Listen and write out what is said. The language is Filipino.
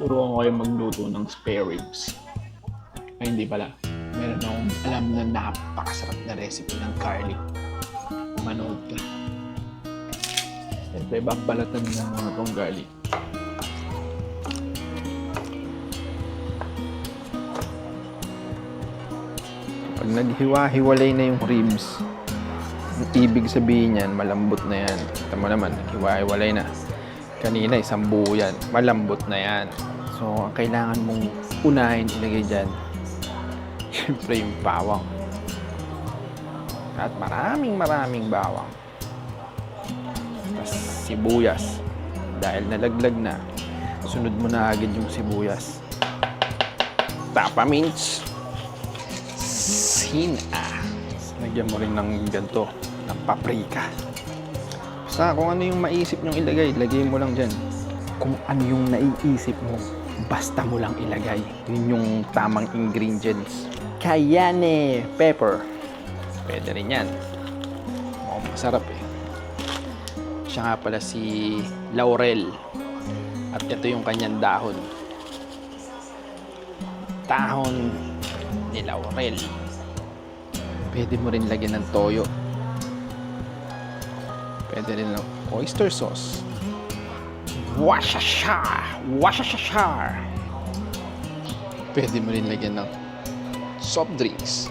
Turuan ko kayo magluto ng spare ribs. Ay, hindi pala. Meron akong alam na napakasarap na recipe ng garlic. Manood ka. Siyempre, babalatan ng mga itong garlic. Pag naghiwa-hiwalay na yung ribs, ang ibig sabihin yan, malambot na yan. Kita mo naman, naghiwa-hiwalay na. Kanina, isang buo yan. Malambot na yan. So, ang kailangan mong unahin ilagay dyan, siyempre yung bawang. At maraming bawang. Tapos sibuyas. Dahil nalaglag na, sunod mo na agad yung sibuyas. Tapa mince. Sina. Lagyan mo rin ng ganito, ng paprika. Basta kung ano yung maisip nyong ilagay, lagay mo lang dyan. Kung ano yung naiisip mo, basta mo lang ilagay. Yun yung tamang ingredients. Cayenne pepper. Pwede rin yan. Mukhang masarap eh. Siya nga pala si Laurel. At ito yung kanyang dahon. Dahon ni Laurel. Pwede mo rin lagyan ng toyo. Pwede rin ng oyster sauce. Washashar! Washashar! Pwede mo rin lagyan ng soft drinks.